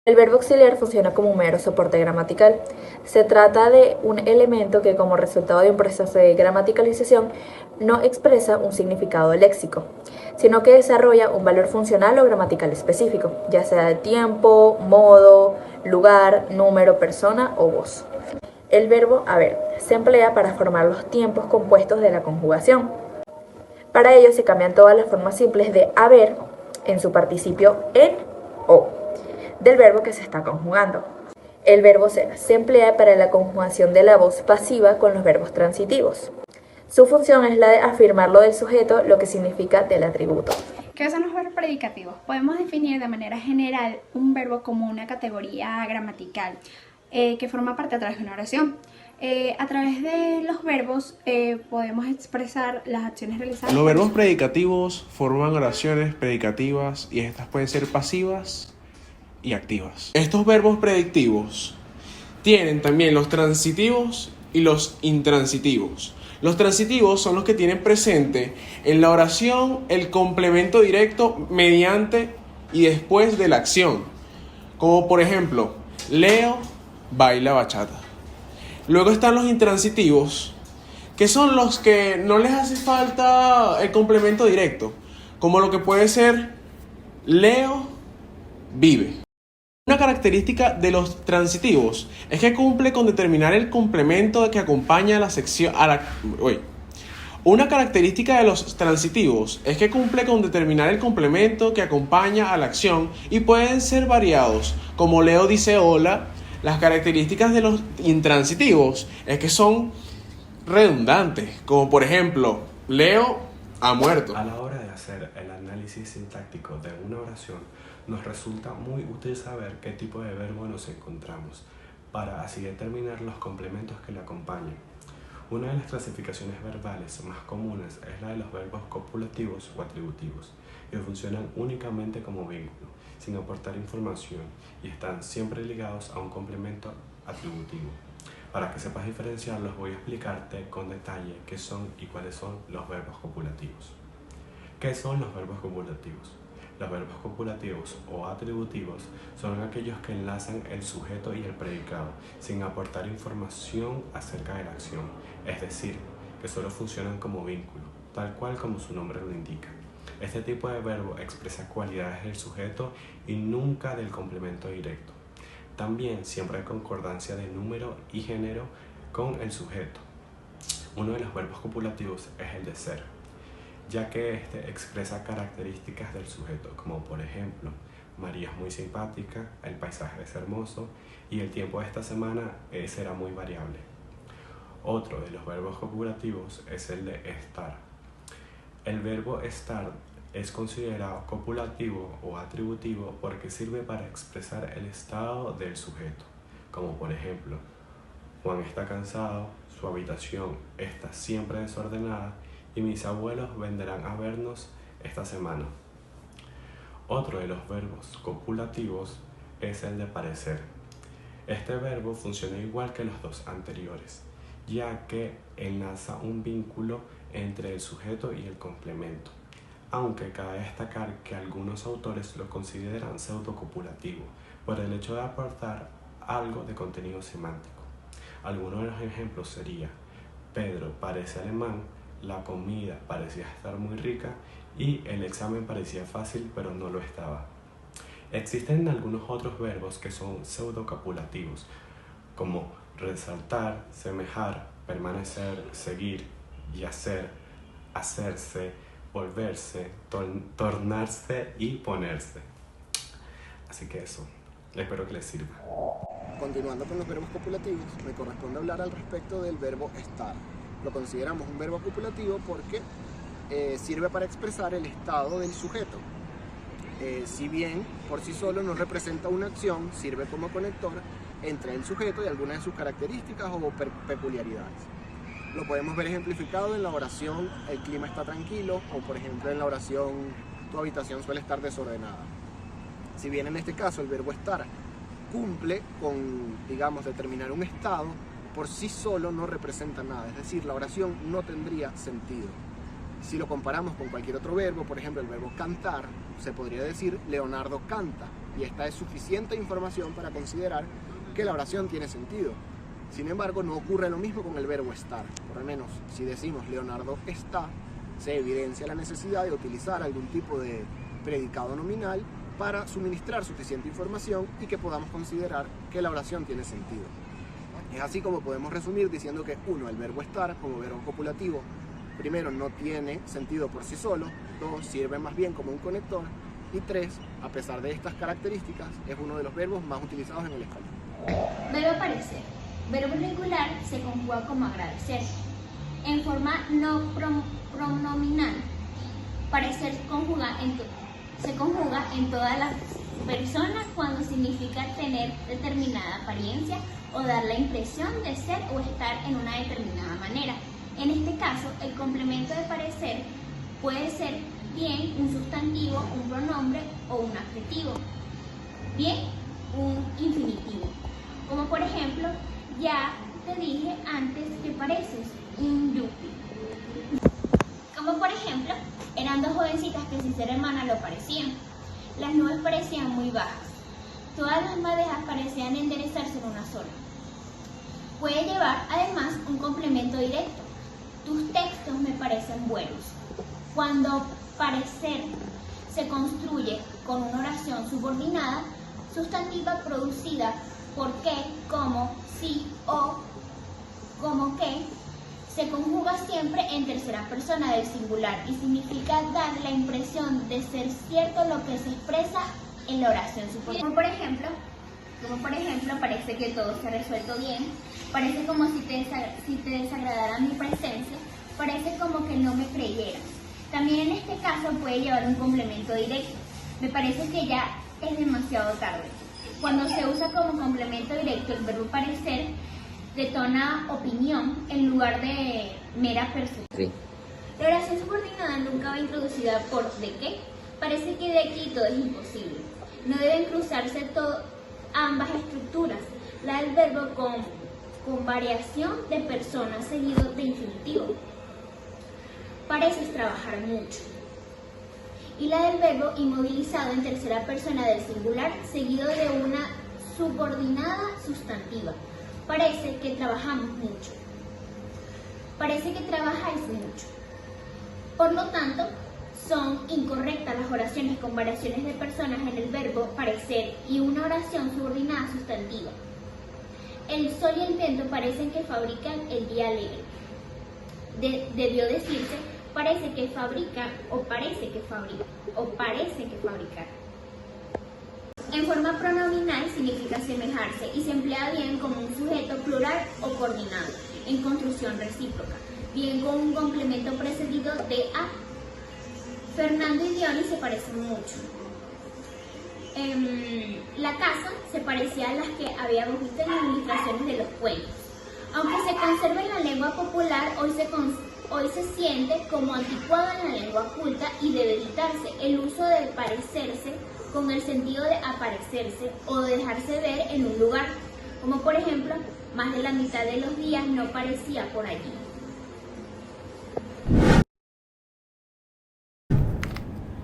El verbo auxiliar funciona como un mero soporte gramatical. Se trata de un elemento que, como resultado de un proceso de gramaticalización, no expresa un significado léxico, sino que desarrolla un valor funcional o gramatical específico, ya sea de tiempo, modo, lugar, número, persona o voz. El verbo haber se emplea para formar los tiempos compuestos de la conjugación. Para ello se cambian todas las formas simples de haber en su participio en o del verbo que se está conjugando. El verbo ser se emplea para la conjugación de la voz pasiva con los verbos transitivos. Su función es la de afirmar lo del sujeto, lo que significa del atributo. ¿Qué son los verbos predicativos? Podemos definir de manera general un verbo como una categoría gramatical que forma parte a través de una oración. A través de los verbos podemos expresar las acciones realizadas. Los verbos predicativos forman oraciones predicativas y estas pueden ser pasivas y activas. Estos verbos predictivos tienen también los transitivos y los intransitivos. Los transitivos son los que tienen presente en la oración el complemento directo mediante y después de la acción. Como por ejemplo, Leo baila bachata. Luego están los intransitivos, que son los que no les hace falta el complemento directo. Como lo que puede ser Leo vive. Una característica de los transitivos es que cumple con determinar el complemento que acompaña a la sección. Una característica de los transitivos es que cumple con determinar el complemento que acompaña a la acción y pueden ser variados, como Leo dice hola. Las características de los intransitivos es que son redundantes, como por ejemplo, Leo ha muerto. A la hora de hacer el análisis sintáctico de una oración, nos resulta muy útil saber qué tipo de verbo nos encontramos, para así determinar los complementos que le acompañan. Una de las clasificaciones verbales más comunes es la de los verbos copulativos o atributivos, que funcionan únicamente como vínculo, sin aportar información, y están siempre ligados a un complemento atributivo. Para que sepas diferenciarlos, voy a explicarte con detalle qué son y cuáles son los verbos copulativos. ¿Qué son los verbos copulativos? Los verbos copulativos o atributivos son aquellos que enlazan el sujeto y el predicado, sin aportar información acerca de la acción, es decir, que solo funcionan como vínculo, tal cual como su nombre lo indica. Este tipo de verbo expresa cualidades del sujeto y nunca del complemento directo. También siempre hay concordancia de número y género con el sujeto. Uno de los verbos copulativos es el de ser, ya que este expresa características del sujeto, como por ejemplo, María es muy simpática, el paisaje es hermoso y el tiempo de esta semana será muy variable. Otro de los verbos copulativos es el de estar. El verbo estar es considerado copulativo o atributivo porque sirve para expresar el estado del sujeto, como por ejemplo, Juan está cansado, su habitación está siempre desordenada y mis abuelos vendrán a vernos esta semana. Otro de los verbos copulativos es el de parecer. Este verbo funciona igual que los dos anteriores, ya que enlaza un vínculo entre el sujeto y el complemento, aunque cabe destacar que algunos autores lo consideran pseudocopulativo por el hecho de aportar algo de contenido semántico. Algunos de los ejemplos sería: Pedro parece alemán, la comida parecía estar muy rica y el examen parecía fácil pero no lo estaba. Existen algunos otros verbos que son pseudocopulativos, como resaltar, semejar, permanecer, seguir, yacer, hacerse, volverse, tornarse y ponerse. Así que eso, espero que les sirva. Continuando con los verbos copulativos, me corresponde hablar al respecto del verbo estar. Lo consideramos un verbo copulativo porque sirve para expresar el estado del sujeto. Si bien por sí solo no representa una acción, sirve como conector entre el sujeto y algunas de sus características o peculiaridades. Lo podemos ver ejemplificado en la oración el clima está tranquilo, o por ejemplo en la oración tu habitación suele estar desordenada. Si bien en este caso el verbo estar cumple con, digamos, determinar un estado, por sí solo no representa nada, es decir, la oración no tendría sentido. Si lo comparamos con cualquier otro verbo, por ejemplo el verbo cantar, se podría decir Leonardo canta, y esta es suficiente información para considerar que la oración tiene sentido. Sin embargo, no ocurre lo mismo con el verbo estar. Por lo menos, si decimos Leonardo está, se evidencia la necesidad de utilizar algún tipo de predicado nominal para suministrar suficiente información y que podamos considerar que la oración tiene sentido. Es así como podemos resumir diciendo que 1. El verbo estar como verbo copulativo, primero, no tiene sentido por sí solo, 2. Sirve más bien como un conector, y 3. A pesar de estas características, es uno de los verbos más utilizados en el español. Verbo parecer. Verbo irregular se conjuga como agradecer. En forma no pronominal, parecer se conjuga en todas las personas cuando significa tener determinada apariencia o dar la impresión de ser o estar en una determinada manera. En este caso, el complemento de parecer puede ser bien un sustantivo, un pronombre o un adjetivo, bien un infinitivo. Como por ejemplo, ya te dije antes que pareces un yuppie. Como por ejemplo, eran dos jovencitas que sin ser hermanas lo parecían. Las nubes parecían muy bajas. Todas las madejas parecían enderezarse en una sola. Puede llevar además un complemento directo. Tus textos me parecen buenos. Cuando parecer se construye con una oración subordinada, sustantiva producida por qué, como, sí o como que, se conjuga siempre en tercera persona del singular y significa dar la impresión de ser cierto lo que se expresa en la oración superior. Como por ejemplo, parece que todo se ha resuelto bien, parece como si te desagradara mi presencia, parece como que no me creyeras. También en este caso puede llevar un complemento directo. Me parece que ya es demasiado tarde. Cuando se usa como complemento directo, el verbo parecer detona opinión en lugar de mera percepción. Sí. La oración subordinada nunca va introducida por ¿de qué? Parece que de aquí todo es imposible. No deben cruzarse ambas estructuras, la del verbo con variación de persona seguido de infinitivo. Pareces trabajar mucho. Y la del verbo inmovilizado en tercera persona del singular seguido de una subordinada sustantiva. Parece que trabajamos mucho. Parece que trabajáis mucho. Por lo tanto, son incorrectas las oraciones con variaciones de personas en el verbo parecer y una oración subordinada sustantiva. El sol y el viento parecen que fabrican el día alegre. Debió decirse parece que fabrica o parece que fabrica o parece que fabricar. En forma pronominal significa asemejarse y se emplea bien como un sujeto plural o coordinado en construcción recíproca, bien con un complemento precedido de a. Fernando y Diony se parecen mucho. La casa se parecía a las que habíamos visto en las ilustraciones de los cuentos. Aunque se conserva en la lengua popular, hoy se siente como anticuada en la lengua culta y debe evitarse el uso de parecerse con el sentido de aparecerse o de dejarse ver en un lugar, como por ejemplo, más de la mitad de los días no parecía por allí.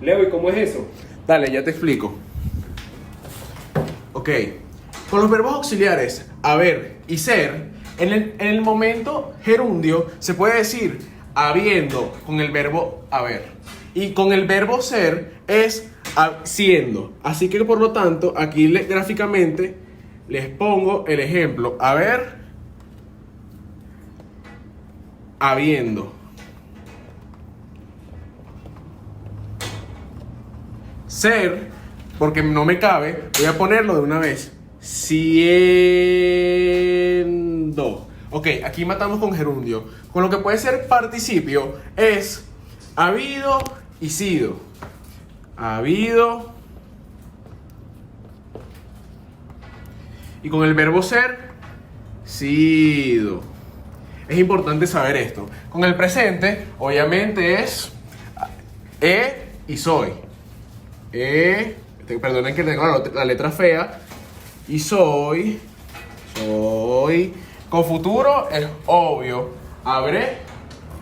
Leo, ¿y cómo es eso? Dale, ya te explico. Ok, con los verbos auxiliares haber y ser, en el momento gerundio se puede decir habiendo con el verbo haber. Y con el verbo ser es siendo. Así que por lo tanto, aquí gráficamente les pongo el ejemplo. Haber, habiendo. Ser, porque no me cabe, voy a ponerlo de una vez. Siendo. Ok, aquí matamos con gerundio. Con lo que puede ser participio es habido y sido. Habido. Y con el verbo ser, sido. Es importante saber esto. Con el presente, obviamente es he y soy. Perdonen que tengo la letra fea. Y soy. Con futuro es obvio. Habré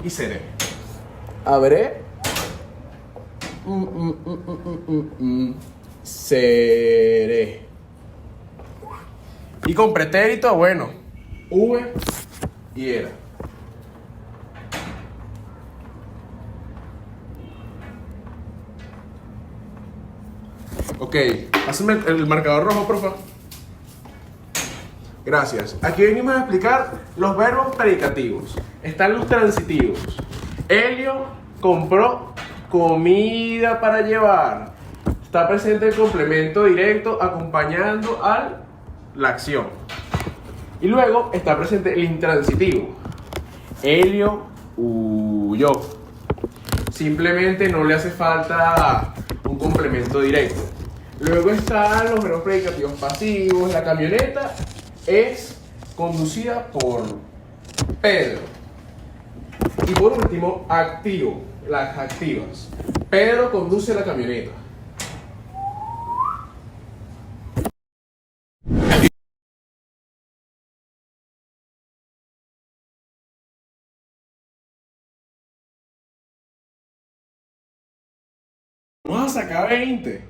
y seré. Habré. Seré. Y con pretérito, bueno, V y era. Ok, hazme el marcador rojo, por favor. Gracias. Aquí venimos a explicar los verbos predicativos. Están los transitivos. Helio compró comida para llevar. Está presente el complemento directo acompañando a la acción. Y luego está presente el intransitivo. Helio huyó. Simplemente no le hace falta un complemento directo. Luego están los verbos predicativos pasivos. La camioneta es conducida por Pedro. Y por último, activo, las activas. Pedro conduce la camioneta. Vamos a sacar 20.